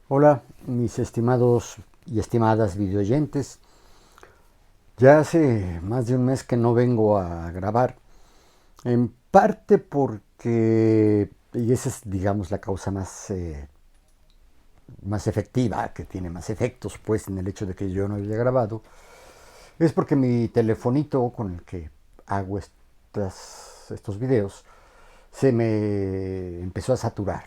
Hola, mis estimados y estimadas videoyentes. Ya hace más de un mes que no vengo a grabar, en parte porque, y esa es, digamos, la causa más efectiva, que tiene más efectos, pues, en el hecho de que yo no haya grabado, es porque mi telefonito con el que hago estos videos se me empezó a saturar.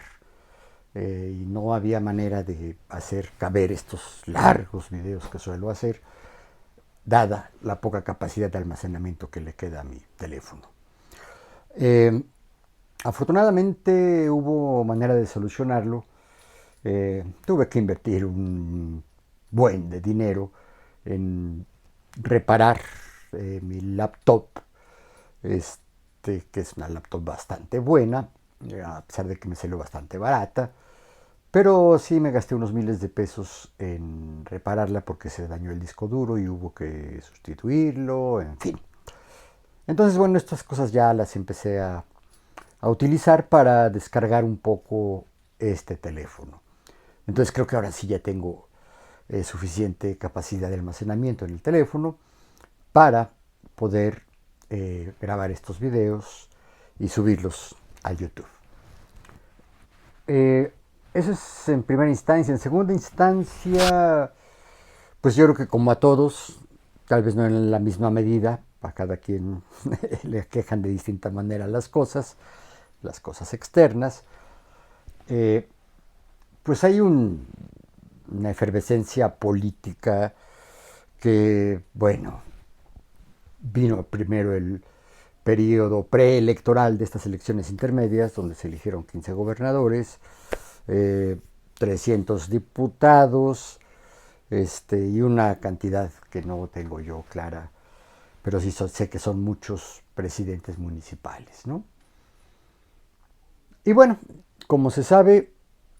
Y no había manera de hacer caber estos largos videos que suelo hacer, dada la poca capacidad de almacenamiento que le queda a mi teléfono. Eh, Afortunadamente hubo manera de solucionarlo. Tuve que invertir un buen de dinero en reparar mi laptop, que es una laptop bastante buena, a pesar de que me salió bastante barata. Pero sí me gasté unos miles de pesos en repararla porque se dañó el disco duro y hubo que sustituirlo, en fin. Entonces, bueno, estas cosas ya las empecé a utilizar para descargar un poco este teléfono. Entonces creo que ahora sí ya tengo suficiente capacidad de almacenamiento en el teléfono para poder grabar estos videos y subirlos a YouTube. Eh, Eso es en primera instancia. En segunda instancia, pues yo creo que como a todos, tal vez no en la misma medida, a cada quien le quejan de distinta manera las cosas externas, eh, pues hay una efervescencia política que, bueno, vino primero el periodo preelectoral de estas elecciones intermedias, donde se eligieron 15 gobernadores, eh, 300 diputados, y una cantidad que no tengo yo clara, pero sí sé que son muchos presidentes municipales, ¿no? Y bueno, como se sabe,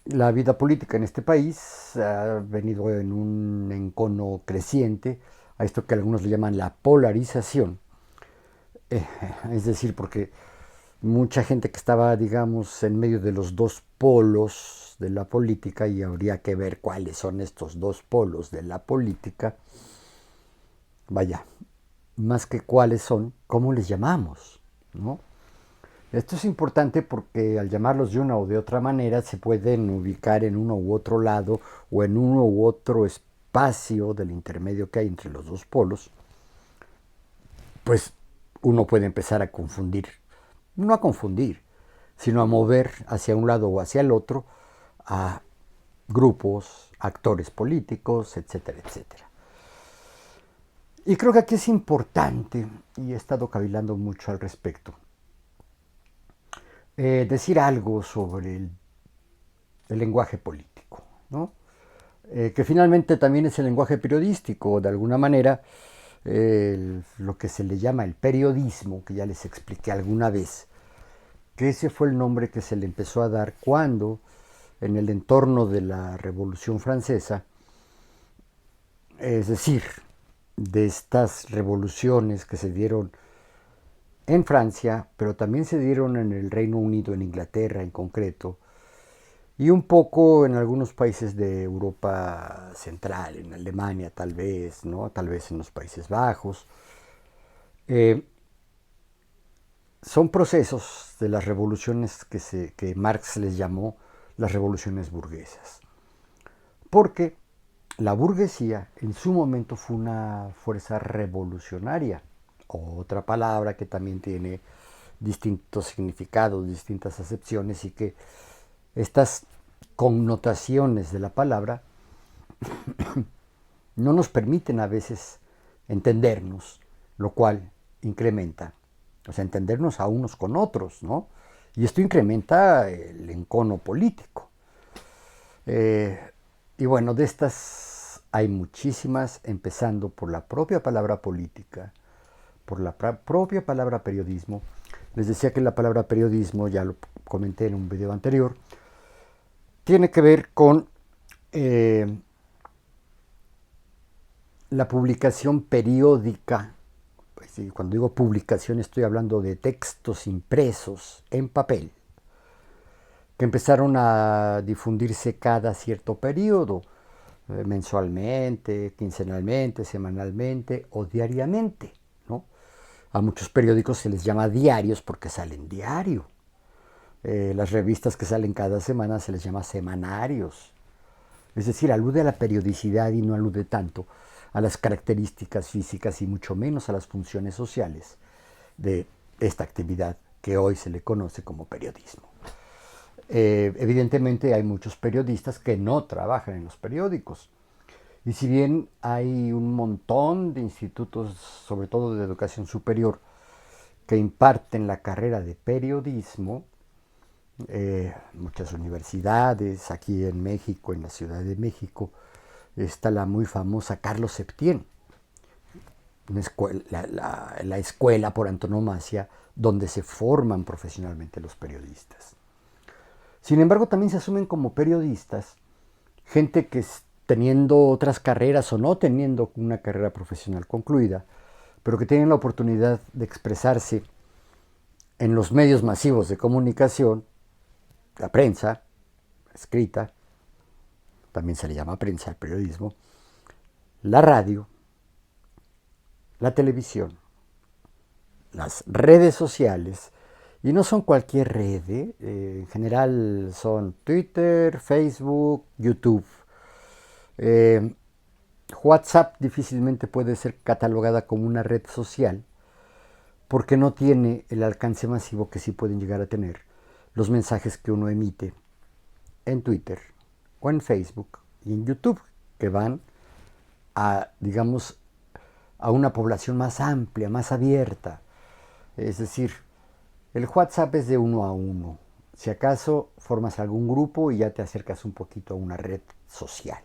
la vida política en este país ha venido en un encono creciente a esto que algunos le llaman la polarización. Eh, es decir, porque mucha gente que estaba, digamos, en medio de los dos polos de la política, y habría que ver cuáles son estos dos polos de la política, vaya, más que cuáles son, cómo les llamamos, ¿no? Esto es importante porque al llamarlos de una o de otra manera se pueden ubicar en uno u otro lado o en uno u otro espacio del intermedio que hay entre los dos polos, pues uno puede empezar a confundir, no a confundir, sino a mover hacia un lado o hacia el otro a grupos, actores políticos, etcétera, etcétera. Y creo que aquí es importante, y he estado cavilando mucho al respecto, decir algo sobre el lenguaje político, ¿no? Que finalmente también es el lenguaje periodístico, de alguna manera, lo que se le llama el periodismo, que ya les expliqué alguna vez, que ese fue el nombre que se le empezó a dar cuando, en el entorno de la Revolución Francesa, es decir, de estas revoluciones que se dieron en Francia, pero también se dieron en el Reino Unido, en Inglaterra en concreto, y un poco en algunos países de Europa Central, en Alemania tal vez, ¿no? Tal vez en los Países Bajos. Eh, Son procesos de las revoluciones que Marx les llamó las revoluciones burguesas. Porque la burguesía en su momento fue una fuerza revolucionaria, otra palabra que también tiene distintos significados, distintas acepciones, y que estas connotaciones de la palabra no nos permiten a veces entendernos, lo cual incrementa, o sea, entendernos a unos con otros, ¿no? Y esto incrementa el encono político. Eh, y bueno, de estas hay muchísimas, empezando por la propia palabra política, por la propia palabra periodismo. Les decía que la palabra periodismo, ya lo comenté en un video anterior, tiene que ver con la publicación periódica. Pues, sí, cuando digo publicación estoy hablando de textos impresos en papel, que empezaron a difundirse cada cierto periodo, mensualmente, quincenalmente, semanalmente o diariamente, ¿no? A muchos periódicos se les llama diarios porque salen diario. Las revistas que salen cada semana se les llama semanarios. Es decir, alude a la periodicidad y no alude tanto a las características físicas y mucho menos a las funciones sociales de esta actividad que hoy se le conoce como periodismo. Evidentemente hay muchos periodistas que no trabajan en los periódicos. Y si bien hay un montón de institutos, sobre todo de educación superior, que imparten la carrera de periodismo, muchas universidades, aquí en México, en la Ciudad de México, está la muy famosa Carlos Septién, la escuela por antonomasia donde se forman profesionalmente los periodistas. Sin embargo, también se asumen como periodistas gente que teniendo otras carreras o no teniendo una carrera profesional concluida, pero que tienen la oportunidad de expresarse en los medios masivos de comunicación, la prensa escrita, también se le llama prensa al periodismo, la radio, la televisión, las redes sociales, y no son cualquier red, en general son Twitter, Facebook, YouTube. WhatsApp difícilmente puede ser catalogada como una red social porque no tiene el alcance masivo que sí pueden llegar a tener los mensajes que uno emite en Twitter o en Facebook y en YouTube, que van a, digamos, a una población más amplia, más abierta. Es decir, el WhatsApp es de uno a uno. Si acaso formas algún grupo y ya te acercas un poquito a una red social.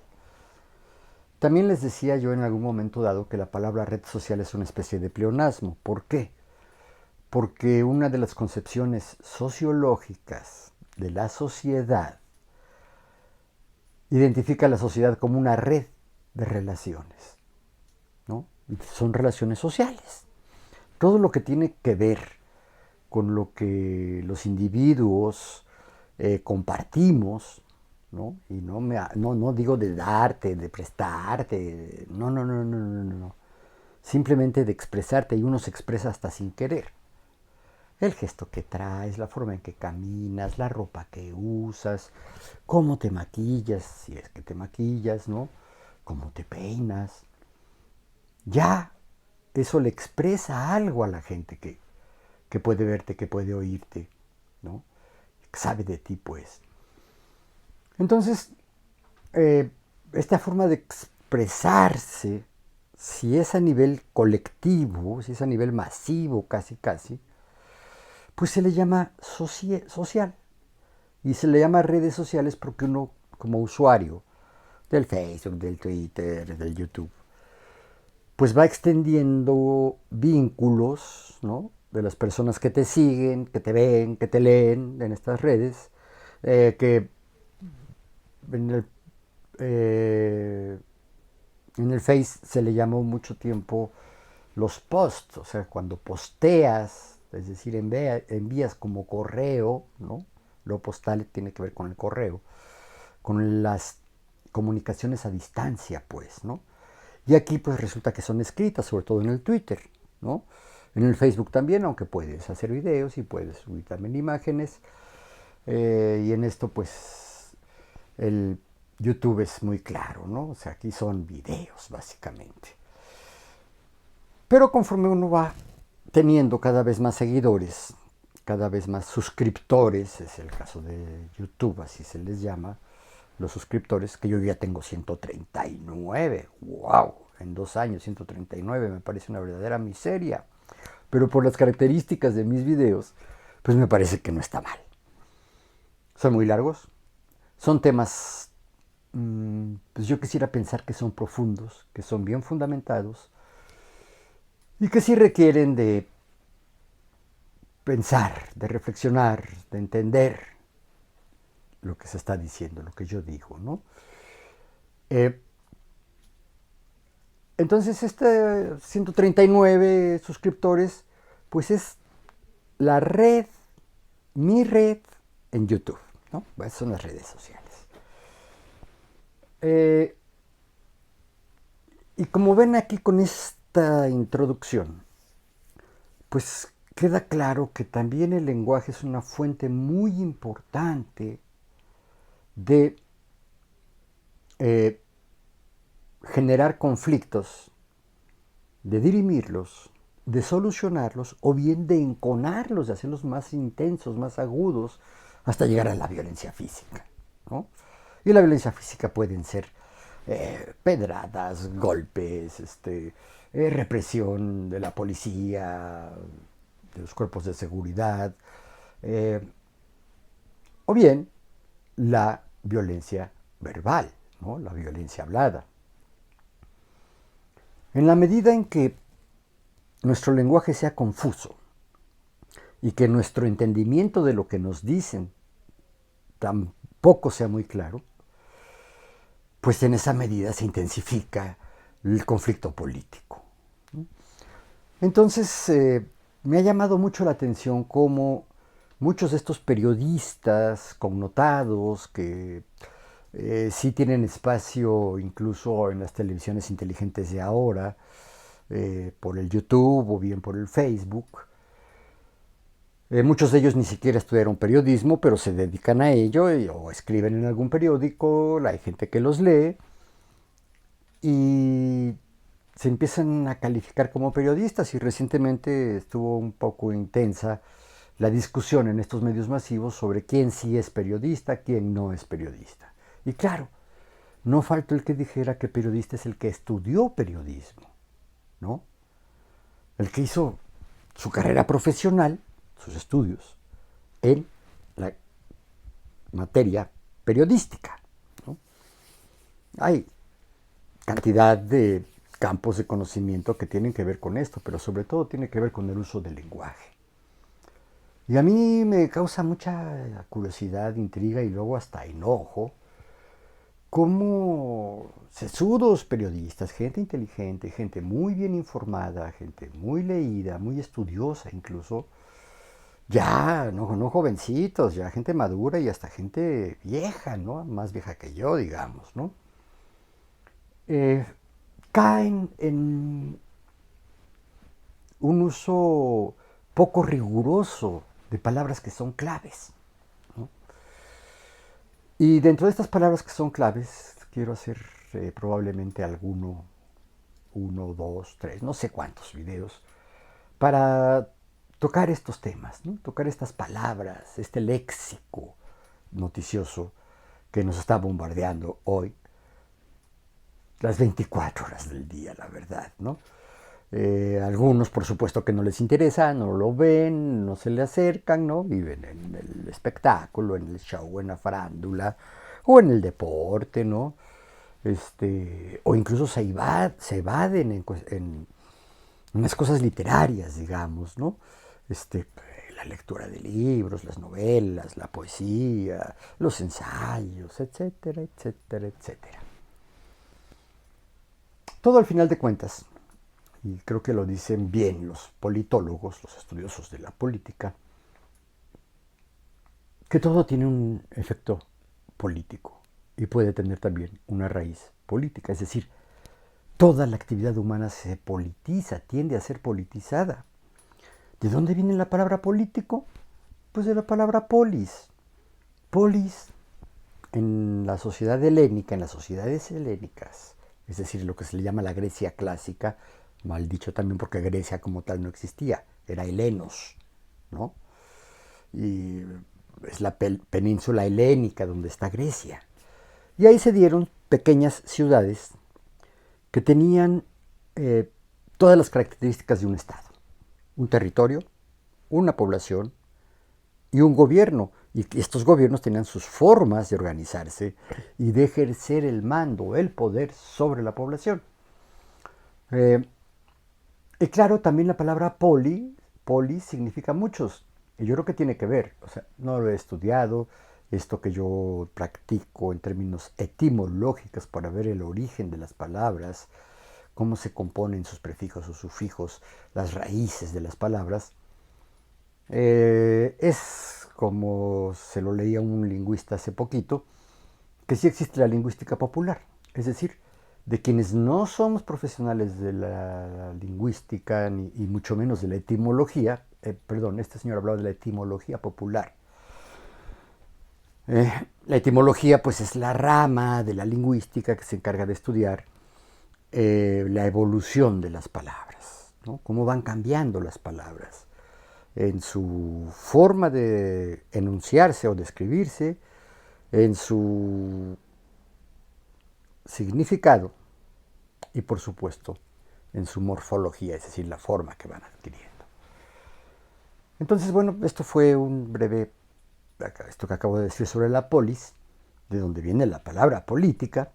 También les decía yo en algún momento dado que la palabra red social es una especie de pleonasmo. ¿Por qué? Porque una de las concepciones sociológicas de la sociedad identifica a la sociedad como una red de relaciones, ¿no? Son relaciones sociales. Todo lo que tiene que ver con lo que los individuos compartimos, ¿no? Y no digo de darte, de prestarte, no. Simplemente de expresarte, y uno se expresa hasta sin querer. El gesto que traes, la forma en que caminas, la ropa que usas, cómo te maquillas, si es que te maquillas, ¿no? Cómo te peinas. Ya eso le expresa algo a la gente que puede verte, que puede oírte, ¿no? Que sabe de ti, pues. Entonces, esta forma de expresarse, si es a nivel colectivo, si es a nivel masivo, casi, pues se le llama social. Y se le llama redes sociales porque uno, como usuario del Facebook, del Twitter, del YouTube, pues va extendiendo vínculos, ¿no? De las personas que te siguen, que te ven, que te leen en estas redes, que en el Face se le llamó mucho tiempo los posts, o sea, cuando posteas, es decir, envías como correo, ¿no? Lo postal tiene que ver con el correo, con las comunicaciones a distancia, pues, ¿no? Y aquí pues resulta que son escritas, sobre todo en el Twitter, ¿no? En el Facebook también, aunque puedes hacer videos y puedes subir también imágenes. Y en esto pues el YouTube es muy claro, ¿no? O sea, aquí son videos básicamente. Pero conforme uno va teniendo cada vez más seguidores, cada vez más suscriptores, es el caso de YouTube, así se les llama, los suscriptores, que yo ya tengo 139, wow, en 2 años 139 me parece una verdadera miseria, pero por las características de mis videos, pues me parece que no está mal. Son muy largos, son temas, pues yo quisiera pensar que son profundos, que son bien fundamentados, y que sí requieren de pensar, de reflexionar, de entender lo que se está diciendo, lo que yo digo, ¿no? Entonces, 139 suscriptores, pues es la red, mi red en YouTube. ¿no? Pues son las redes sociales. Eh, y como ven aquí con esta introducción, pues queda claro que también el lenguaje es una fuente muy importante de eh, generar conflictos, de dirimirlos, de solucionarlos o bien de enconarlos, de hacerlos más intensos, más agudos, hasta llegar a la violencia física, ¿no? Y la violencia física pueden ser pedradas, golpes, represión de la policía, de los cuerpos de seguridad, eh, o bien la violencia verbal, ¿no? La violencia hablada. En la medida en que nuestro lenguaje sea confuso y que nuestro entendimiento de lo que nos dicen tampoco sea muy claro, pues en esa medida se intensifica el conflicto político. Entonces, me ha llamado mucho la atención cómo muchos de estos periodistas connotados que sí tienen espacio incluso en las televisiones inteligentes de ahora, por el YouTube o bien por el Facebook. Muchos de ellos ni siquiera estudiaron periodismo, pero se dedican a ello o escriben en algún periódico, hay gente que los lee y se empiezan a calificar como periodistas y recientemente estuvo un poco intensa la discusión en estos medios masivos sobre quién sí es periodista, quién no es periodista. Y claro, no faltó el que dijera que periodista es el que estudió periodismo, ¿no? El que hizo su carrera profesional, sus estudios, en la materia periodística, ¿no? Hay cantidad de campos de conocimiento que tienen que ver con esto, pero sobre todo tiene que ver con el uso del lenguaje. Y a mí me causa mucha curiosidad, intriga y luego hasta enojo cómo sesudos periodistas, gente inteligente, gente muy bien informada, gente muy leída, muy estudiosa incluso, ya, no jovencitos, ya gente madura y hasta gente vieja, ¿no? Más vieja que yo, digamos, ¿no? Eh, caen en un uso poco riguroso de palabras que son claves, ¿no? Y dentro de estas palabras que son claves, quiero hacer probablemente uno, dos, tres, no sé cuántos videos, para tocar estos temas, ¿no? Tocar estas palabras, este léxico noticioso que nos está bombardeando hoy, las 24 horas del día, la verdad, ¿no? Algunos, por supuesto, que no les interesa, no lo ven, no se le acercan, ¿no? Viven en el espectáculo, en el show, en la farándula o en el deporte, ¿no? O incluso se evaden en unas cosas literarias, digamos, ¿no? La lectura de libros, las novelas, la poesía, los ensayos, etcétera, etcétera, etcétera. Todo al final de cuentas, y creo que lo dicen bien los politólogos, los estudiosos de la política, que todo tiene un efecto político y puede tener también una raíz política, es decir, toda la actividad humana se politiza, tiende a ser politizada. ¿De dónde viene la palabra político? Pues de la palabra polis. Polis en la sociedad helénica, en las sociedades helénicas, es decir, lo que se le llama la Grecia clásica, mal dicho también porque Grecia como tal no existía, era Helenos, ¿no? Y es la península helénica donde está Grecia. Y ahí se dieron pequeñas ciudades que tenían todas las características de un estado. Un territorio, una población y un gobierno. Y estos gobiernos tenían sus formas de organizarse y de ejercer el mando, el poder sobre la población. Y claro, también la palabra poli significa muchos. Y yo creo que tiene que ver, o sea, no lo he estudiado, esto que yo practico en términos etimológicos para ver el origen de las palabras, cómo se componen sus prefijos o sufijos, las raíces de las palabras, es como se lo leía un lingüista hace poquito, que sí existe la lingüística popular, es decir, de quienes no somos profesionales de la lingüística y mucho menos de la etimología, perdón, este señor hablaba de la etimología popular. La etimología pues es la rama de la lingüística que se encarga de estudiar la evolución de las palabras, ¿no? Cómo van cambiando las palabras en su forma de enunciarse o de escribirse, en su significado y por supuesto en su morfología, es decir, la forma que van adquiriendo. Entonces, bueno, esto fue un breve, esto que acabo de decir sobre la polis, de donde viene la palabra política,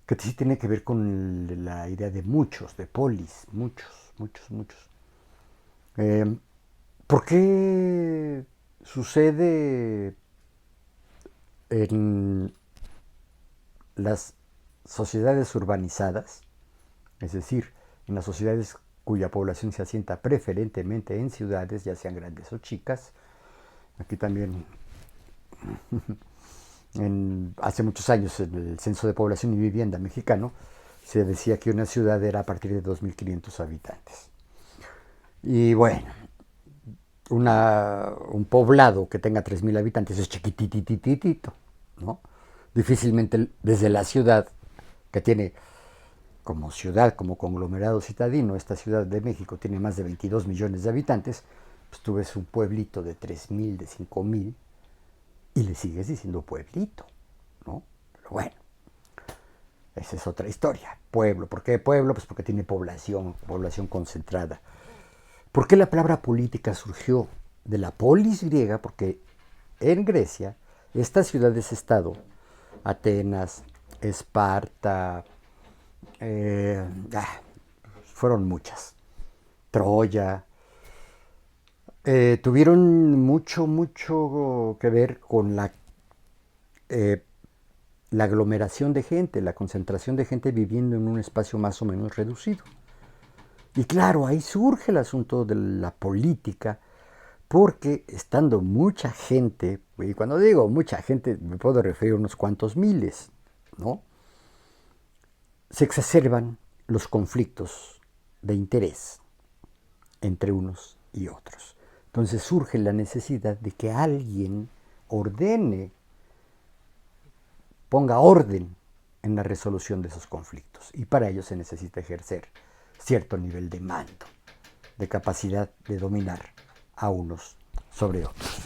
que sí tiene que ver con la idea de muchos, de polis, muchos, muchos, muchos. ¿Por qué sucede en las sociedades urbanizadas, es decir, en las sociedades cuya población se asienta preferentemente en ciudades, ya sean grandes o chicas? Aquí también, hace muchos años, en el Censo de Población y Vivienda mexicano, se decía que una ciudad era a partir de 2.500 habitantes. Y bueno, un poblado que tenga 3.000 habitantes es chiquititititito, ¿no? Difícilmente desde la ciudad, que tiene como ciudad, como conglomerado citadino, esta Ciudad de México tiene más de 22 millones de habitantes, pues tú ves un pueblito de 3.000, de 5.000, y le sigues diciendo pueblito, ¿no? Pero bueno, esa es otra historia. Pueblo, ¿por qué pueblo? Pues porque tiene población concentrada. ¿Por qué la palabra política surgió de la polis griega? Porque en Grecia, estas ciudades-estado, Atenas, Esparta, fueron muchas, Troya, tuvieron mucho que ver con la aglomeración de gente, la concentración de gente viviendo en un espacio más o menos reducido. Y claro, ahí surge el asunto de la política, porque estando mucha gente, y cuando digo mucha gente me puedo referir a unos cuantos miles, ¿no? Se exacerban los conflictos de interés entre unos y otros. Entonces surge la necesidad de que alguien ordene, ponga orden en la resolución de esos conflictos. Y para ello se necesita ejercer cierto nivel de mando, de capacidad de dominar a unos sobre otros.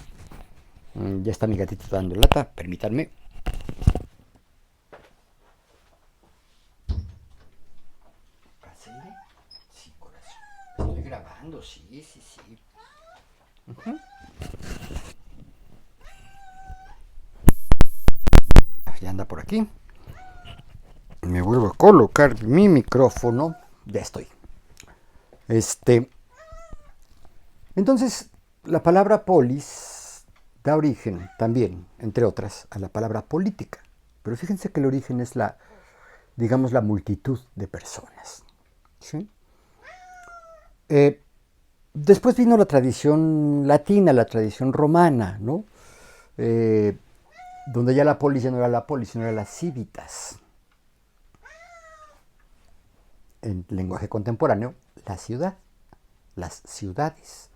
Ya está mi gatito dando lata, permítanme. ¿Así? Sí, corazón. Estoy grabando, sí. Uh-huh. Ya anda por aquí. Me vuelvo a colocar mi micrófono. Ya estoy. Entonces, la palabra polis da origen también, entre otras, a la palabra política. Pero fíjense que el origen es digamos, la multitud de personas. ¿Sí? Después vino la tradición latina, la tradición romana, ¿no? Donde ya la polis ya no era la polis, sino era la civitas. En lenguaje contemporáneo, la ciudad, las ciudades,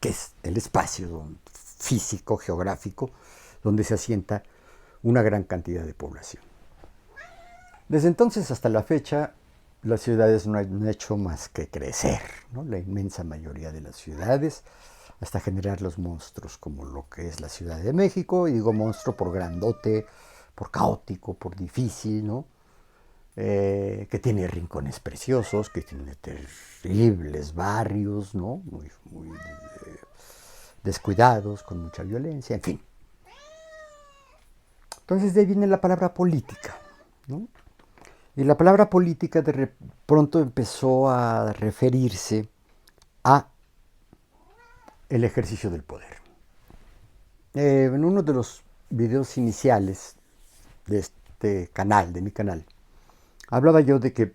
que es el espacio físico, geográfico, donde se asienta una gran cantidad de población. Desde entonces hasta la fecha, las ciudades no han hecho más que crecer, ¿no? La inmensa mayoría de las ciudades, hasta generar los monstruos como lo que es la Ciudad de México, y digo monstruo por grandote, por caótico, por difícil, ¿no? Que tiene rincones preciosos, que tiene terribles barrios, ¿no? Muy descuidados, con mucha violencia, en fin. Entonces de ahí viene la palabra política, ¿no? Y la palabra política de pronto empezó a referirse a el ejercicio del poder. En uno de los videos iniciales de este canal, de mi canal, hablaba yo de que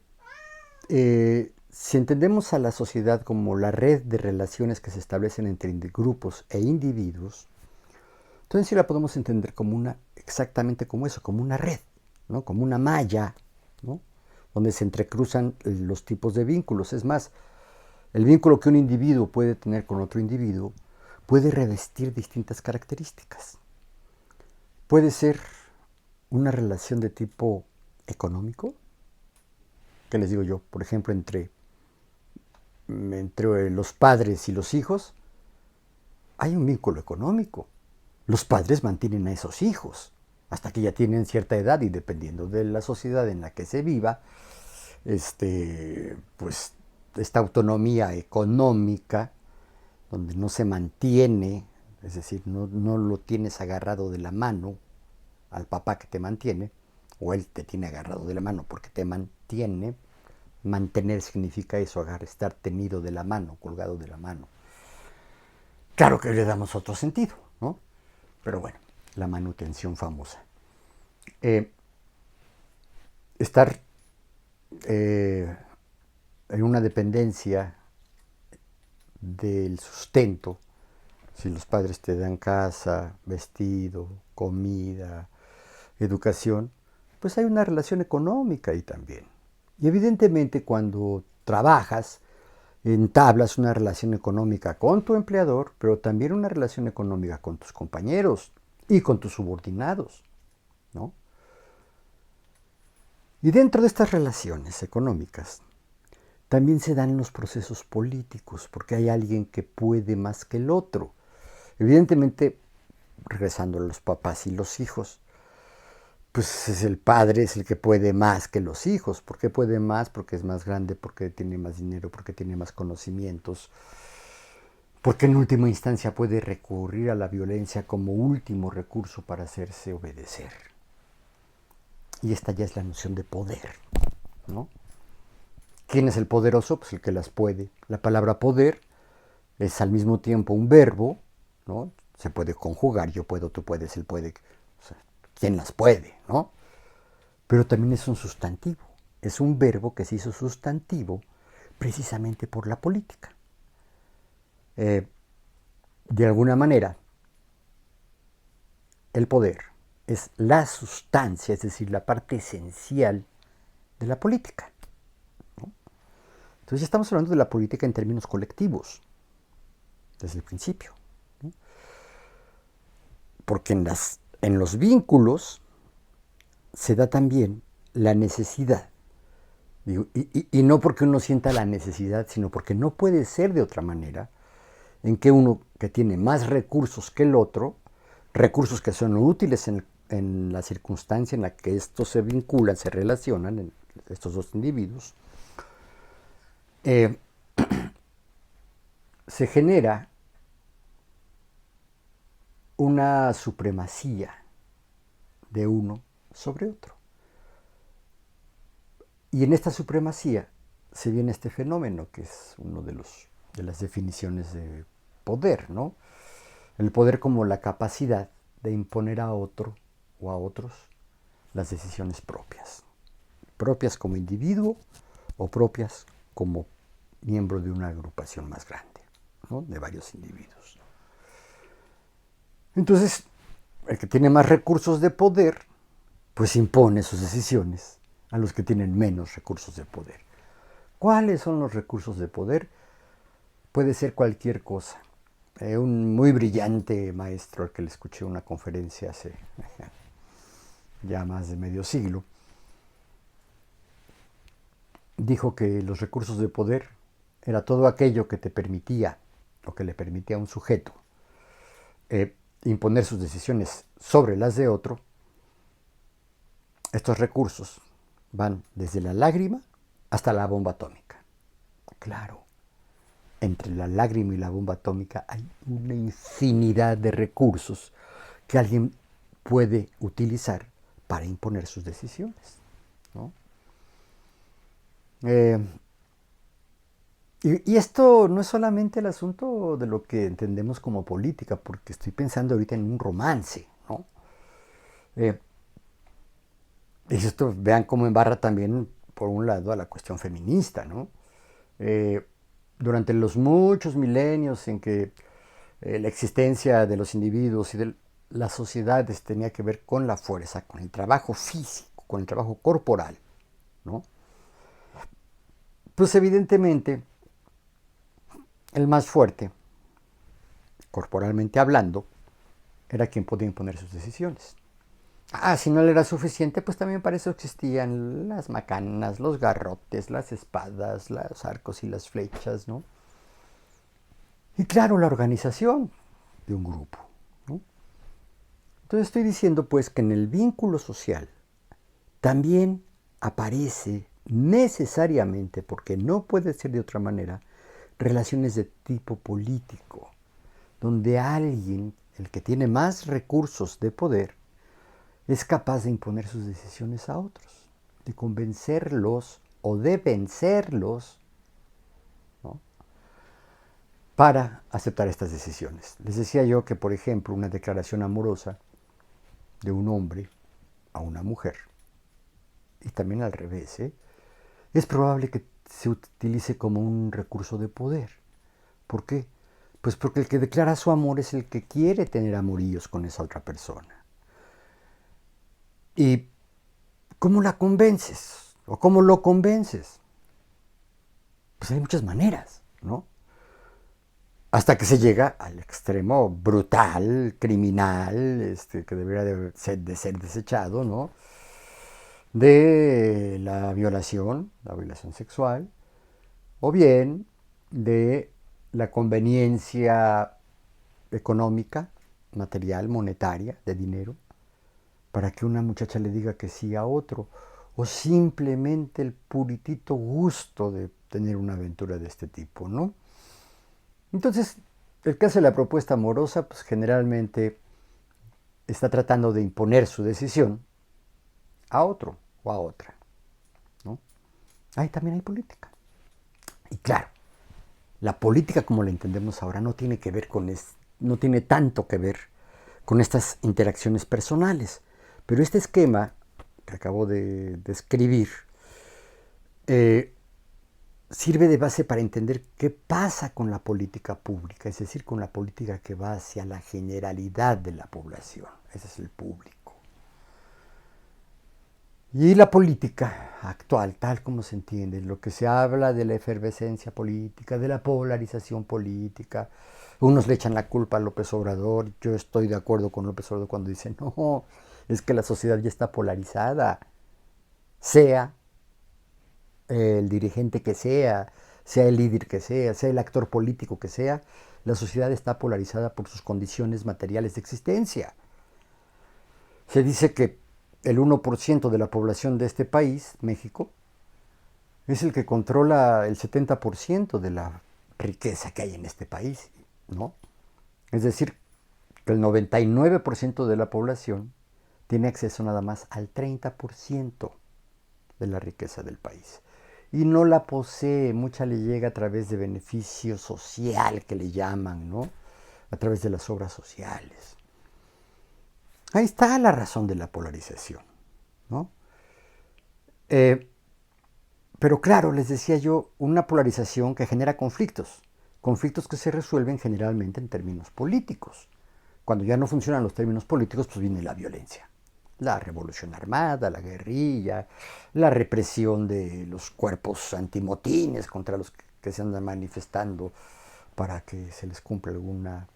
si entendemos a la sociedad como la red de relaciones que se establecen entre grupos e individuos, Entonces sí la podemos entender como exactamente como eso, como una red, ¿no? Como una malla, ¿no? Donde se entrecruzan los tipos de vínculos. Es más, el vínculo que un individuo puede tener con otro individuo puede revestir distintas características. Puede ser una relación de tipo económico, ¿qué les digo yo? Por ejemplo, entre los padres y los hijos hay un vínculo económico. Los padres mantienen a esos hijos hasta que ya tienen cierta edad y dependiendo de la sociedad en la que se viva, pues esta autonomía económica donde no se mantiene, es decir, no lo tienes agarrado de la mano al papá que te mantiene, o él te tiene agarrado de la mano porque te mantiene. Mantener significa eso, estar tenido de la mano, colgado de la mano. Claro que le damos otro sentido, ¿no? Pero bueno, la manutención famosa. Estar en una dependencia del sustento, si los padres te dan casa, vestido, comida, educación, pues hay una relación económica ahí también. Y evidentemente cuando trabajas, entablas una relación económica con tu empleador, pero también una relación económica con tus compañeros y con tus subordinados, ¿no? Y dentro de estas relaciones económicas también se dan los procesos políticos, porque hay alguien que puede más que el otro. Evidentemente, regresando a los papás y los hijos, pues es el padre es el que puede más que los hijos. ¿Por qué puede más? Porque es más grande, porque tiene más dinero, porque tiene más conocimientos, porque en última instancia puede recurrir a la violencia como último recurso para hacerse obedecer. Y esta ya es la noción de poder, ¿no? ¿Quién es el poderoso? Pues el que las puede. La palabra poder es al mismo tiempo un verbo, ¿no? Se puede conjugar, yo puedo, tú puedes, él puede. O sea, ¿quién las puede, no? Pero también es un sustantivo. Es un verbo que se hizo sustantivo precisamente por la política. De alguna manera, el poder es la sustancia, es decir, la parte esencial de la política, ¿no? Entonces ya estamos hablando de la política en términos colectivos, desde el principio, ¿no? Porque en los vínculos se da también la necesidad, y no porque uno sienta la necesidad, sino porque no puede ser de otra manera, en que uno que tiene más recursos que el otro, recursos que son útiles en la circunstancia en la que estos se vinculan, se relacionan, estos dos individuos, se genera una supremacía de uno sobre otro. Y en esta supremacía se viene este fenómeno que es uno de las definiciones de poder, ¿no? El poder como la capacidad de imponer a otro o a otros las decisiones propias. Propias como individuo o propias como miembro de una agrupación más grande, ¿no? De varios individuos. Entonces, el que tiene más recursos de poder, pues impone sus decisiones a los que tienen menos recursos de poder. ¿Cuáles son los recursos de poder? Puede ser cualquier cosa. Un muy brillante maestro al que le escuché una conferencia hace ya más de medio siglo, dijo que los recursos de poder era todo aquello que te permitía o que le permitía a un sujeto imponer sus decisiones sobre las de otro. Estos recursos van desde la lágrima hasta la bomba atómica. Claro, entre la lágrima y la bomba atómica hay una infinidad de recursos que alguien puede utilizar para imponer sus decisiones, ¿no? Y esto no es solamente el asunto de lo que entendemos como política, porque estoy pensando ahorita en un romance, ¿no? Y esto vean cómo embarra también, por un lado, a la cuestión feminista, ¿no? Durante los muchos milenios en que la existencia de los individuos las sociedades tenía que ver con la fuerza, con el trabajo físico, con el trabajo corporal, ¿no? Pues evidentemente el más fuerte, corporalmente hablando, era quien podía imponer sus decisiones. Si no le era suficiente, pues también para eso existían las macanas, los garrotes, las espadas, los arcos y las flechas, ¿no? Y claro, la organización de un grupo, ¿no? Entonces estoy diciendo pues que en el vínculo social también aparece necesariamente, porque no puede ser de otra manera, relaciones de tipo político, donde alguien, el que tiene más recursos de poder, es capaz de imponer sus decisiones a otros, de convencerlos o de vencerlos, ¿no?, para aceptar estas decisiones. Les decía yo que, por ejemplo, una declaración amorosa de un hombre a una mujer, y también al revés, es probable que se utilice como un recurso de poder. ¿Por qué? Pues porque el que declara su amor es el que quiere tener amoríos con esa otra persona. ¿Y cómo la convences? ¿O cómo lo convences? Pues hay muchas maneras, ¿no? Hasta que se llega al extremo brutal, criminal, que debería de ser desechado, ¿no? De la violación sexual, o bien de la conveniencia económica, material, monetaria, de dinero, para que una muchacha le diga que sí a otro, o simplemente el puritito gusto de tener una aventura de este tipo, ¿no? Entonces, el que hace la propuesta amorosa, pues generalmente está tratando de imponer su decisión a otro o a otra, ¿no? Ahí también hay política. Y claro, la política como la entendemos ahora no tiene que ver no tiene tanto que ver con estas interacciones personales. Pero este esquema que acabo de describir sirve de base para entender qué pasa con la política pública, es decir, con la política que va hacia la generalidad de la población. Ese es el público. Y la política actual, tal como se entiende, lo que se habla de la efervescencia política, de la polarización política, unos le echan la culpa a López Obrador. Yo estoy de acuerdo con López Obrador cuando dice, no, es que la sociedad ya está polarizada, sea el dirigente que sea el líder que sea el actor político que sea, la sociedad está polarizada por sus condiciones materiales de existencia. Se dice que el 1% de la población de este país, México, es el que controla el 70% de la riqueza que hay en este país, ¿no? Es decir, que el 99% de la población tiene acceso nada más al 30% de la riqueza del país. Y no la posee, mucha le llega a través de beneficio social, que le llaman, ¿no? A través de las obras sociales. Ahí está la razón de la polarización, ¿no? Pero claro, les decía yo, una polarización que genera conflictos que se resuelven generalmente en términos políticos. Cuando ya no funcionan los términos políticos, pues viene la violencia. La revolución armada, la guerrilla, la represión de los cuerpos antimotines contra los que se andan manifestando para que se les cumpla alguna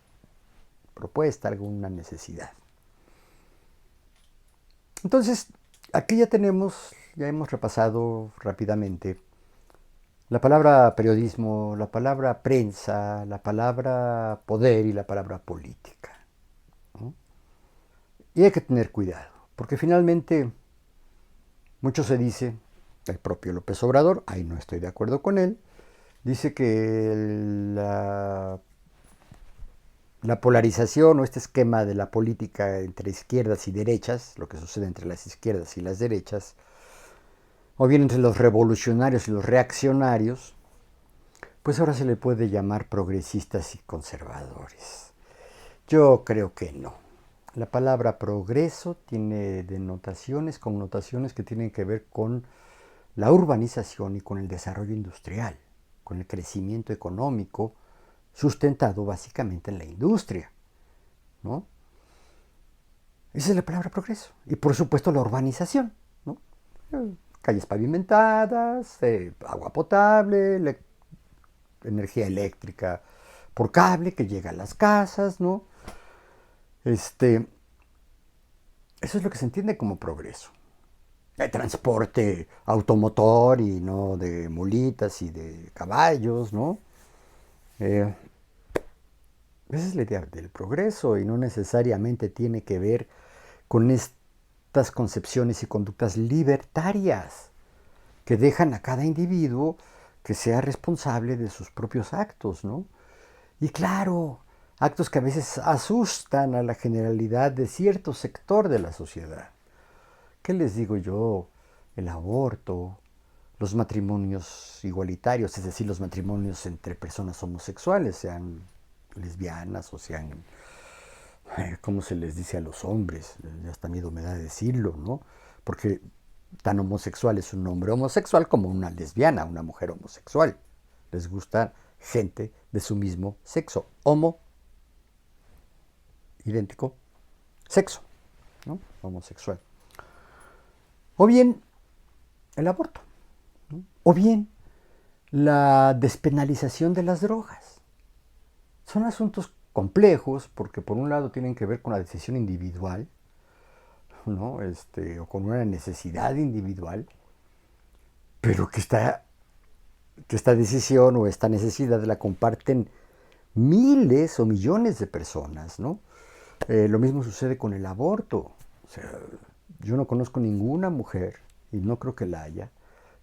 propuesta, alguna necesidad. Entonces, aquí ya hemos repasado rápidamente la palabra periodismo, la palabra prensa, la palabra poder y la palabra política, ¿no? Y hay que tener cuidado, porque finalmente mucho se dice, el propio López Obrador, ahí no estoy de acuerdo con él, dice que la polarización o este esquema de la política entre izquierdas y derechas, lo que sucede entre las izquierdas y las derechas, o bien entre los revolucionarios y los reaccionarios, pues ahora se le puede llamar progresistas y conservadores. Yo creo que no. La palabra progreso tiene connotaciones que tienen que ver con la urbanización y con el desarrollo industrial, con el crecimiento económico sustentado básicamente en la industria, ¿no? Esa es la palabra progreso. Y por supuesto la urbanización, ¿no? Calles pavimentadas, agua potable, energía eléctrica por cable que llega a las casas, ¿no? Este, eso es lo que se entiende como progreso. El transporte automotor y no de mulitas y de caballos, ¿no? Eh, Esa es la idea del progreso y no necesariamente tiene que ver con estas concepciones y conductas libertarias que dejan a cada individuo que sea responsable de sus propios actos, ¿no? Y claro, actos que a veces asustan a la generalidad de cierto sector de la sociedad. ¿Qué les digo yo? El aborto, los matrimonios igualitarios, es decir, los matrimonios entre personas homosexuales, sean lesbianas o sean, ¿cómo se les dice a los hombres? Ya hasta miedo me da de decirlo, ¿no? Porque tan homosexual es un hombre homosexual como una lesbiana, una mujer homosexual. Les gusta gente de su mismo sexo, homo, idéntico, sexo, ¿no? Homosexual. O bien el aborto, ¿no? O bien la despenalización de las drogas. Son asuntos complejos porque por un lado tienen que ver con la decisión individual, ¿no? O con una necesidad individual, pero que esta decisión o esta necesidad la comparten miles o millones de personas, ¿no? Lo mismo sucede con el aborto. O sea, yo no conozco ninguna mujer, y no creo que la haya,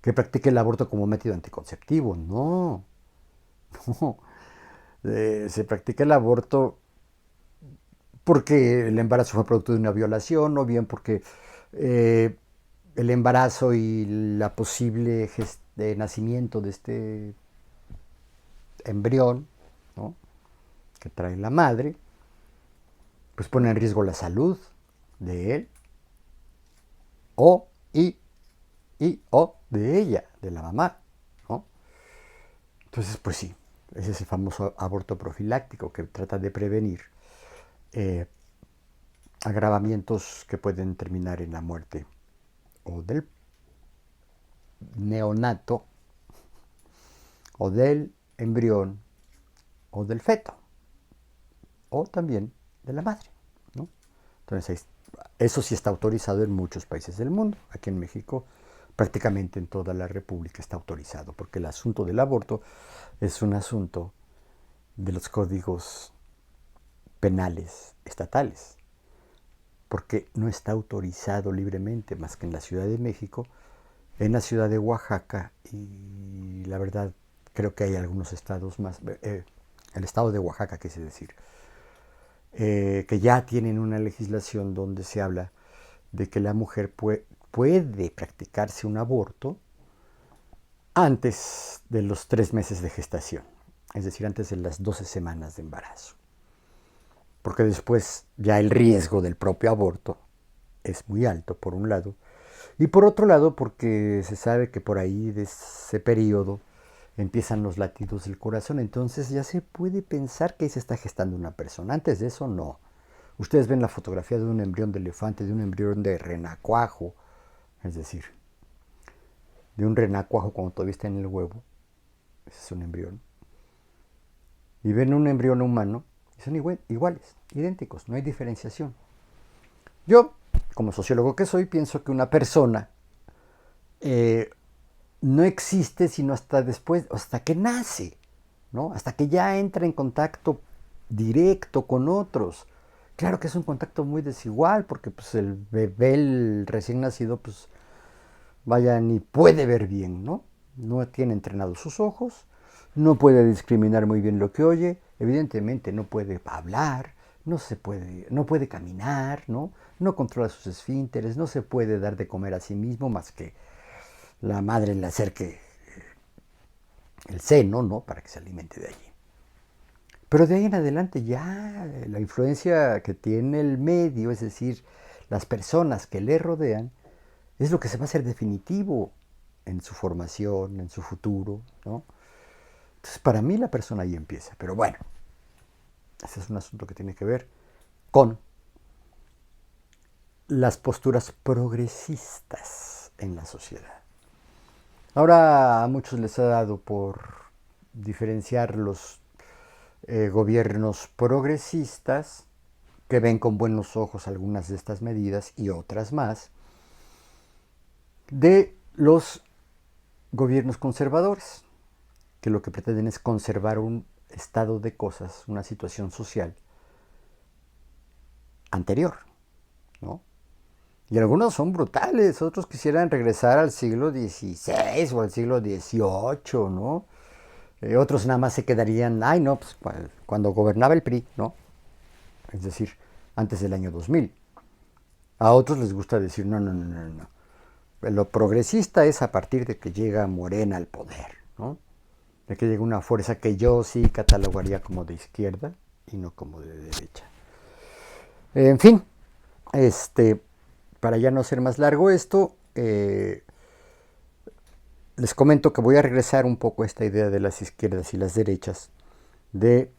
que practique el aborto como método anticonceptivo. No, no. Se practica el aborto porque el embarazo fue producto de una violación, o bien porque eh, el embarazo y la posible nacimiento de este embrión, ¿no? Que trae la madre, pues pone en riesgo la salud de él o o de ella, de la mamá, ¿no? Entonces, pues sí, ese es el famoso aborto profiláctico que trata de prevenir eh, agravamientos que pueden terminar en la muerte o del neonato o del embrión o del feto o también de la madre, ¿no? Entonces, eso sí está autorizado en muchos países del mundo. Aquí en México, prácticamente en toda la República está autorizado, porque el asunto del aborto es un asunto de los códigos penales estatales, porque no está autorizado libremente más que en la Ciudad de México, en la ciudad de Oaxaca y la verdad creo que hay algunos estados más, el estado de Oaxaca quise decir, que ya tienen una legislación donde se habla de que la mujer puede practicarse un aborto antes de los 3 meses de gestación, es decir, antes de las 12 semanas de embarazo. Porque después ya el riesgo del propio aborto es muy alto, por un lado, y por otro lado porque se sabe que por ahí de ese periodo empiezan los latidos del corazón, entonces ya se puede pensar que ahí se está gestando una persona. Antes de eso, no. Ustedes ven la fotografía de un embrión de elefante, de un embrión de renacuajo, es decir, de un renacuajo cuando todavía está en el huevo, ese es un embrión, y ven un embrión humano, y son iguales, idénticos, no hay diferenciación. Yo, como sociólogo que soy, pienso que una persona eh, no existe sino hasta después, hasta que nace, ¿no? Hasta que ya entra en contacto directo con otros. Claro que es un contacto muy desigual, porque pues, el bebé, el recién nacido, pues vaya, ni puede ver bien, ¿no? No tiene entrenados sus ojos, no puede discriminar muy bien lo que oye, evidentemente no puede hablar, no puede caminar, ¿no? No controla sus esfínteres, no se puede dar de comer a sí mismo más que la madre le acerque el seno, ¿no? Para que se alimente de allí. Pero de ahí en adelante ya la influencia que tiene el medio, es decir, las personas que le rodean, es lo que se va a hacer definitivo en su formación, en su futuro, ¿no? Entonces, para mí la persona ahí empieza. Pero bueno, ese es un asunto que tiene que ver con las posturas progresistas en la sociedad. Ahora a muchos les ha dado por diferenciar los gobiernos progresistas, que ven con buenos ojos algunas de estas medidas y otras más, de los gobiernos conservadores, que lo que pretenden es conservar un estado de cosas, una situación social anterior, ¿no? Y algunos son brutales, otros quisieran regresar al siglo XVI o al siglo XVIII, ¿no? Otros nada más se quedarían, ay no, pues cuando gobernaba el PRI, ¿no? Es decir, antes del año 2000. A otros les gusta decir, no, no, no, no, no. Lo progresista es a partir de que llega Morena al poder, ¿no? De que llega una fuerza que yo sí catalogaría como de izquierda y no como de derecha. En fin, para ya no hacer más largo esto, les comento que voy a regresar un poco a esta idea de las izquierdas y las derechas, de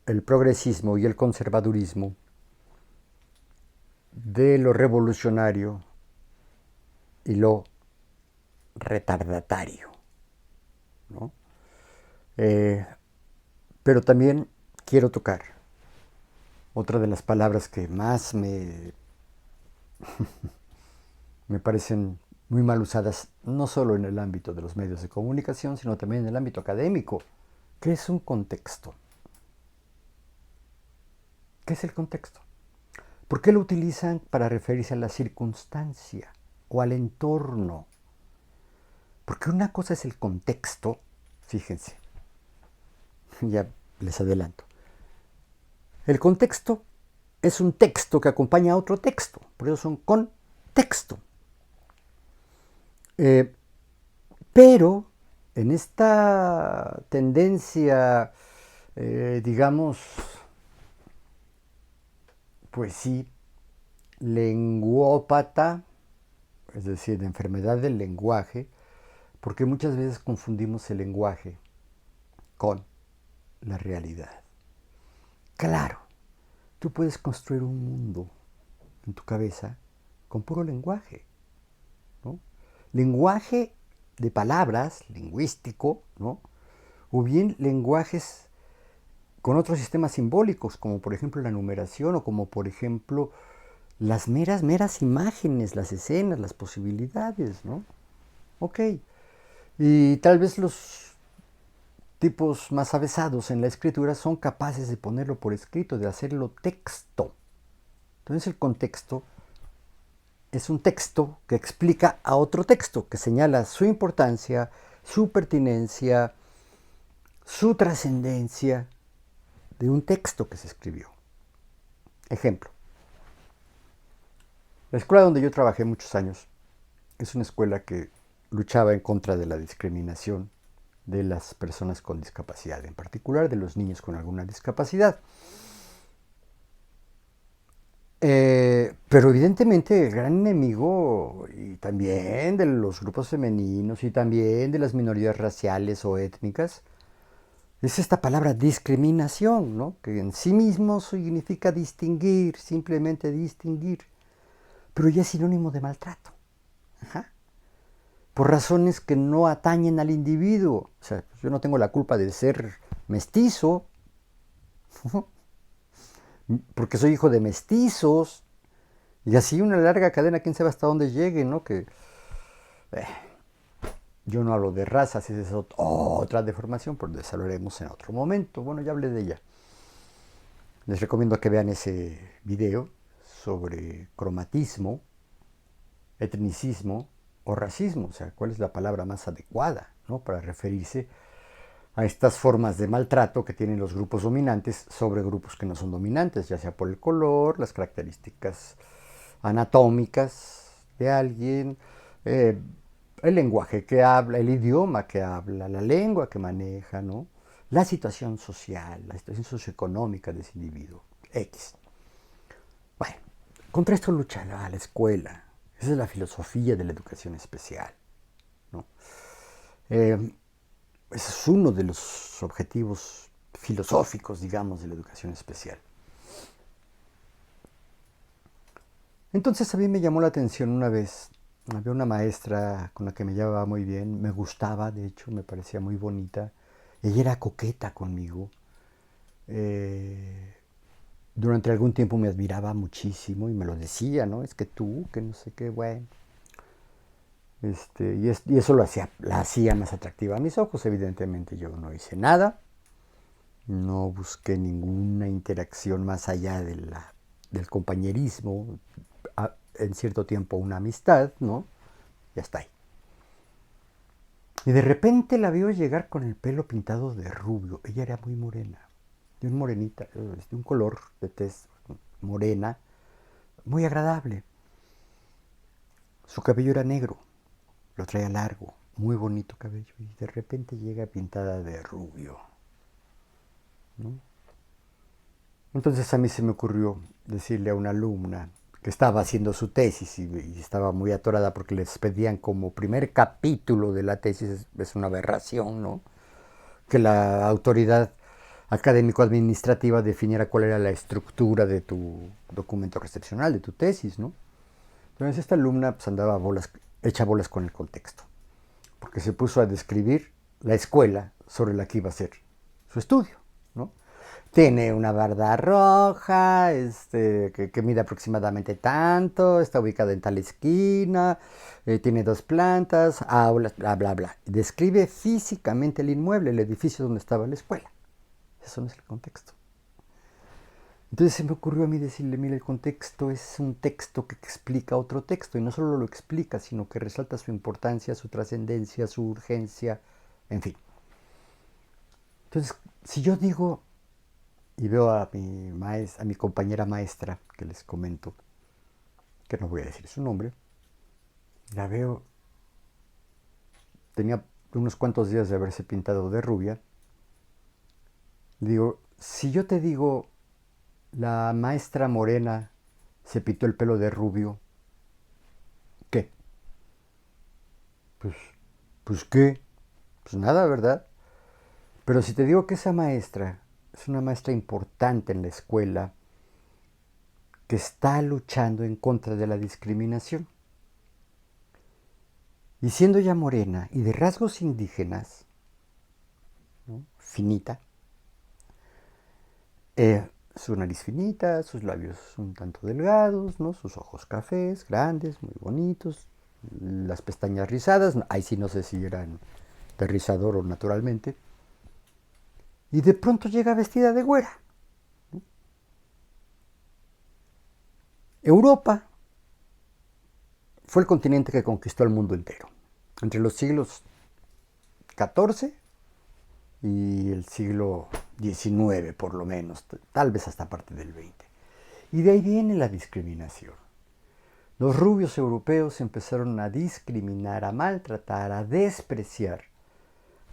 el progresismo y el conservadurismo, de lo revolucionario y lo retardatario, ¿no? Pero también quiero tocar otra de las palabras que más me parecen muy mal usadas, no solo en el ámbito de los medios de comunicación, sino también en el ámbito académico, que es un contexto. ¿Qué es el contexto? ¿Por qué lo utilizan para referirse a la circunstancia o al entorno? Porque una cosa es el contexto, fíjense, ya les adelanto. El contexto es un texto que acompaña a otro texto, por eso son contexto. Pero en esta tendencia, digamos, pues sí, lenguópata, es decir, de enfermedad del lenguaje, porque muchas veces confundimos el lenguaje con la realidad. Claro, tú puedes construir un mundo en tu cabeza con puro lenguaje, ¿no? Lenguaje de palabras, lingüístico, ¿no? O bien lenguajes con otros sistemas simbólicos, como por ejemplo la numeración o como por ejemplo las meras imágenes, las escenas, las posibilidades, ¿no? Ok. Y tal vez los tipos más avesados en la escritura son capaces de ponerlo por escrito, de hacerlo texto. Entonces el contexto es un texto que explica a otro texto, que señala su importancia, su pertinencia, su trascendencia de un texto que se escribió. Ejemplo. La escuela donde yo trabajé muchos años es una escuela que luchaba en contra de la discriminación de las personas con discapacidad, en particular de los niños con alguna discapacidad. Pero evidentemente el gran enemigo, y también de los grupos femeninos, y también de las minorías raciales o étnicas, es esta palabra discriminación, ¿no? Que en sí mismo significa distinguir, simplemente distinguir, pero ya es sinónimo de maltrato. Ajá. Por razones que no atañen al individuo. O sea, yo no tengo la culpa de ser mestizo, porque soy hijo de mestizos, y así una larga cadena, quién sabe hasta dónde llegue, ¿no? Que yo no hablo de razas, esa es otra deformación, pero de eso hablaremos en otro momento. Bueno, ya hablé de ella. Les recomiendo que vean ese video sobre cromatismo, etnicismo o racismo, o sea, cuál es la palabra más adecuada, ¿no? Para referirse a estas formas de maltrato que tienen los grupos dominantes sobre grupos que no son dominantes, ya sea por el color, las características anatómicas de alguien, el lenguaje que habla, el idioma que habla, la lengua que maneja, ¿no? La situación social, la situación socioeconómica de ese individuo, X. Bueno, contra esto lucha la escuela. Esa es la filosofía de la educación especial, ¿no? Ese es uno de los objetivos filosóficos, digamos, de la educación especial. Entonces a mí me llamó la atención una vez, había una maestra con la que me llevaba muy bien, me gustaba, de hecho, me parecía muy bonita. Ella era coqueta conmigo. Eh, durante algún tiempo me admiraba muchísimo y me lo decía, ¿no? Es que tú, que no sé qué, bueno. Y eso la hacía más atractiva a mis ojos, evidentemente yo no hice nada, no busqué ninguna interacción más allá del compañerismo, en cierto tiempo una amistad, ¿no? Ya está ahí. Y de repente la veo llegar con el pelo pintado de rubio. Ella era muy morena, de un morenita, de un color de tez morena, muy agradable. Su cabello era negro, lo traía largo, muy bonito cabello, y de repente llega pintada de rubio, ¿no? Entonces a mí se me ocurrió decirle a una alumna que estaba haciendo su tesis y estaba muy atorada porque les pedían como primer capítulo de la tesis, es una aberración, ¿no? Que la autoridad académico-administrativa definiera cuál era la estructura de tu documento recepcional, de tu tesis, ¿no? Entonces esta alumna pues, andaba hecha bolas con el contexto, porque se puso a describir la escuela sobre la que iba a ser su estudio, ¿no? Tiene una barda roja, que mide aproximadamente tanto, está ubicada en tal esquina, tiene 2 plantas, aulas, bla, bla, bla. Describe físicamente el inmueble, el edificio donde estaba la escuela. Eso no es el contexto. Entonces se me ocurrió a mí decirle, mira, el contexto es un texto que explica otro texto, y no solo lo explica, sino que resalta su importancia, su trascendencia, su urgencia, en fin. Entonces, si yo digo y veo a mi compañera maestra, que les comento, que no voy a decir su nombre, la veo, tenía unos cuantos días de haberse pintado de rubia, digo, si yo te digo, la maestra morena se pintó el pelo de rubio, ¿qué? Pues, pues qué, pues nada, ¿verdad? Pero si te digo que esa maestra es una maestra importante en la escuela, que está luchando en contra de la discriminación, y siendo ya morena y de rasgos indígenas, ¿no? Finita, su nariz finita, sus labios un tanto delgados, ¿no? Sus ojos cafés, grandes, muy bonitos, las pestañas rizadas, ahí sí no sé si eran de rizador o naturalmente, y de pronto llega vestida de güera. Europa fue el continente que conquistó el mundo entero, entre los siglos XIV y el siglo XIX por lo menos, tal vez hasta parte del XX. Y de ahí viene la discriminación. Los rubios europeos empezaron a discriminar, a maltratar, a despreciar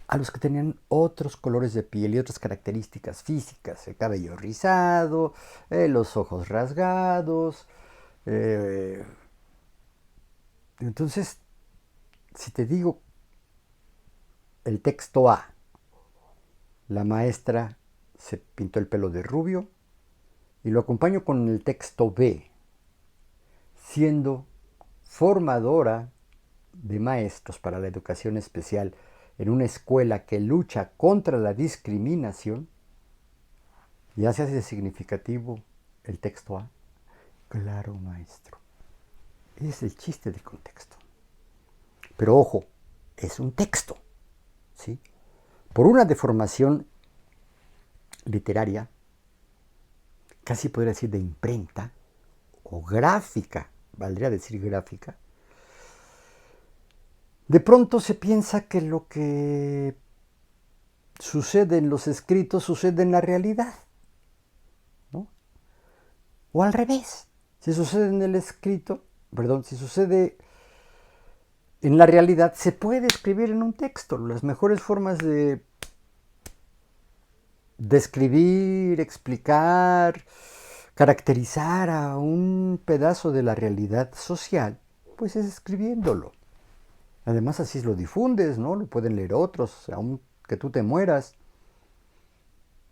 a los que tenían otros colores de piel y otras características físicas, el cabello rizado, los ojos rasgados. eh, entonces, si te digo el texto A, la maestra se pintó el pelo de rubio, y lo acompaño con el texto B, siendo formadora de maestros para la educación especial en una escuela que lucha contra la discriminación, ¿ya se hace significativo el texto A? Claro, maestro. Ese es el chiste del contexto. Pero ojo, es un texto, ¿sí? Por una deformación literaria, casi podría decir de imprenta, o gráfica, valdría decir gráfica, de pronto se piensa que lo que sucede en los escritos sucede en la realidad, ¿no? O al revés, si sucede en el escrito, perdón, si sucede en la realidad, se puede escribir en un texto. Las mejores formas de describir, explicar, caracterizar a un pedazo de la realidad social, pues es escribiéndolo. Además así lo difundes, ¿no? Lo pueden leer otros, aunque tú te mueras.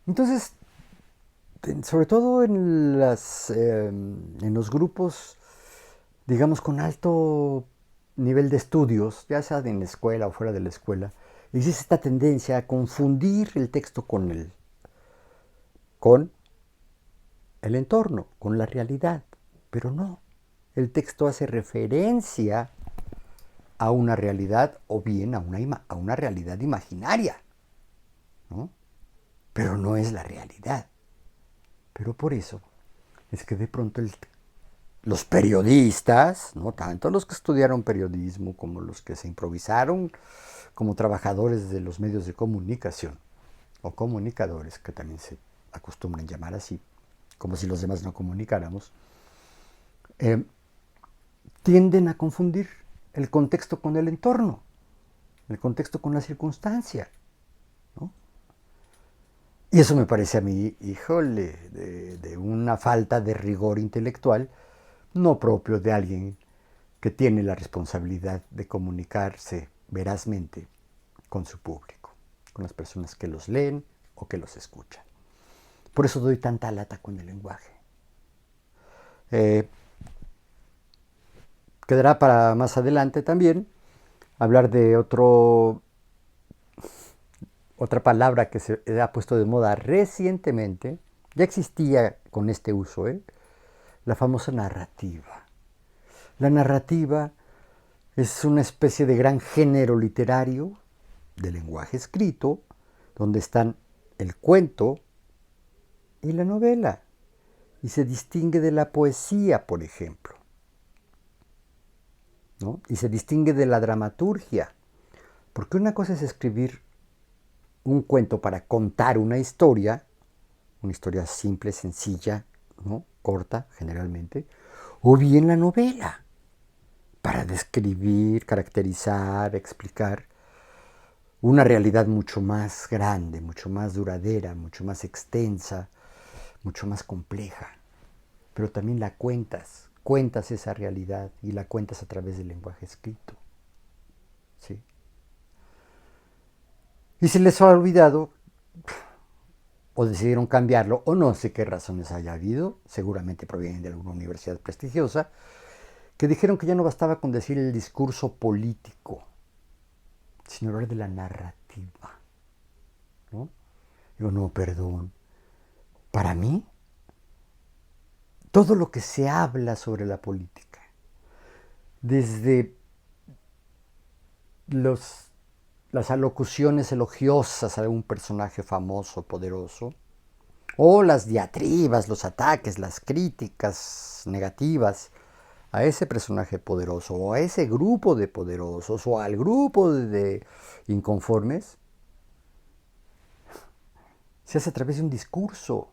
Entonces, sobre todo en los grupos digamos, con alto nivel de estudios, ya sea en la escuela o fuera de la escuela, existe esta tendencia a confundir el texto con el entorno, con la realidad. Pero no, el texto hace referencia a una realidad o bien a una realidad imaginaria, ¿no? Pero no es la realidad. Pero por eso es que de pronto los periodistas, no tanto los que estudiaron periodismo como los que se improvisaron como trabajadores de los medios de comunicación o comunicadores, que también se acostumbran llamar así, como si los demás no comunicáramos, eh, tienden a confundir el contexto con el entorno, el contexto con la circunstancia, ¿no? Y eso me parece a mí, híjole, de una falta de rigor intelectual no propio de alguien que tiene la responsabilidad de comunicarse verazmente con su público, con las personas que los leen o que los escuchan. Por eso doy tanta lata con el lenguaje. Eh, Quedará para más adelante también hablar de otra palabra que se ha puesto de moda recientemente. Ya existía con este uso, la famosa narrativa. La narrativa es una especie de gran género literario de lenguaje escrito, donde están el cuento y la novela, y se distingue de la poesía, por ejemplo, ¿no? Y se distingue de la dramaturgia, porque una cosa es escribir un cuento para contar una historia simple, sencilla, ¿no? Corta generalmente, o bien la novela, para describir, caracterizar, explicar una realidad mucho más grande, mucho más duradera, mucho más extensa, mucho más compleja. Pero también la cuentas esa realidad y la cuentas a través del lenguaje escrito. ¿Sí? Y se les ha olvidado, o decidieron cambiarlo, o no sé qué razones haya habido, seguramente provienen de alguna universidad prestigiosa, que dijeron que ya no bastaba con decir el discurso político, sino hablar de la narrativa, ¿no? Digo, no, perdón. Para mí, todo lo que se habla sobre la política, desde las alocuciones elogiosas a algún personaje famoso, poderoso, o las diatribas, los ataques, las críticas negativas a ese personaje poderoso, o a ese grupo de poderosos, o al grupo de inconformes, se hace a través de un discurso,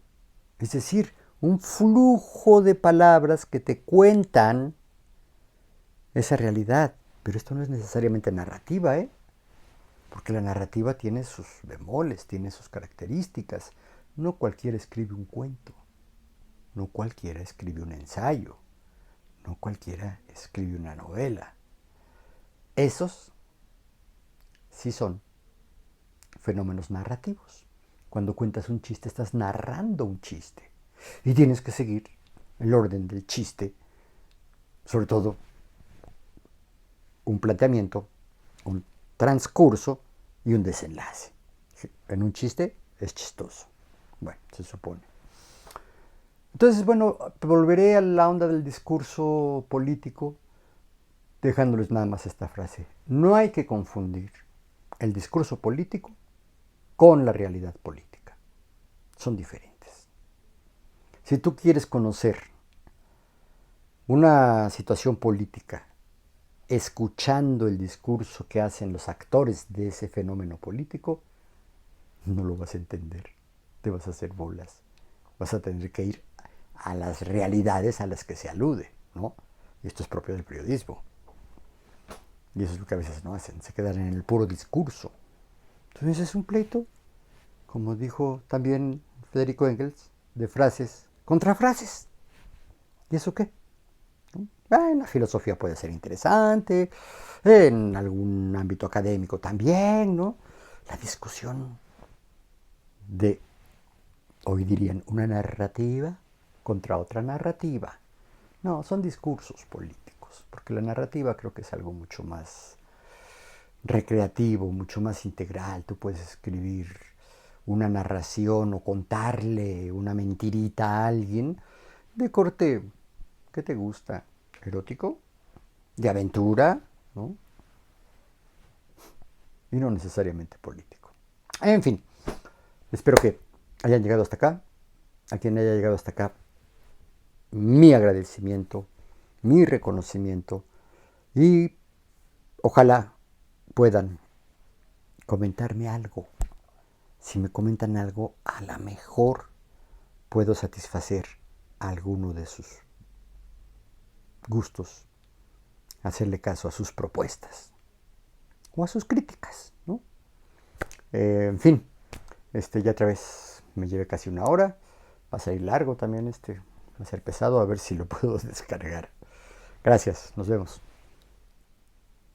es decir, un flujo de palabras que te cuentan esa realidad. Pero esto no es necesariamente narrativa, porque la narrativa tiene sus bemoles, tiene sus características. No cualquiera escribe un cuento, no cualquiera escribe un ensayo, no cualquiera escribe una novela. Esos sí son fenómenos narrativos. Cuando cuentas un chiste, estás narrando un chiste. Y tienes que seguir el orden del chiste, sobre todo un planteamiento, un transcurso y un desenlace. En un chiste es chistoso. Bueno, se supone. Entonces, bueno, volveré a la onda del discurso político, dejándoles nada más esta frase. No hay que confundir el discurso político con la realidad política. Son diferentes. Si tú quieres conocer una situación política escuchando el discurso que hacen los actores de ese fenómeno político, no lo vas a entender. Te vas a hacer bolas. Vas a tener que ir a las realidades a las que se alude, ¿no? Y esto es propio del periodismo. Y eso es lo que a veces no hacen, se quedan en el puro discurso. Entonces es un pleito, como dijo también Federico Engels, de frases contra frases. ¿Y eso qué? En la filosofía puede ser interesante, en algún ámbito académico también, ¿no? La discusión de, hoy dirían, una narrativa contra otra narrativa. No, son discursos políticos. narrativos, porque la narrativa creo que es algo mucho más recreativo, mucho más integral. Tú puedes escribir una narración o contarle una mentirita a alguien de corte, ¿qué te gusta? ¿Erótico? ¿De aventura? ¿No? Y no necesariamente político. En fin, espero que hayan llegado hasta acá. A quien haya llegado hasta acá, mi agradecimiento, mi reconocimiento y ojalá puedan comentarme algo. Si me comentan algo, a lo mejor puedo satisfacer alguno de sus gustos, hacerle caso a sus propuestas o a sus críticas, ¿no? En fin, ya otra vez me llevé casi una hora. Va a salir largo también va a ser pesado, a ver si lo puedo descargar. Gracias, nos vemos.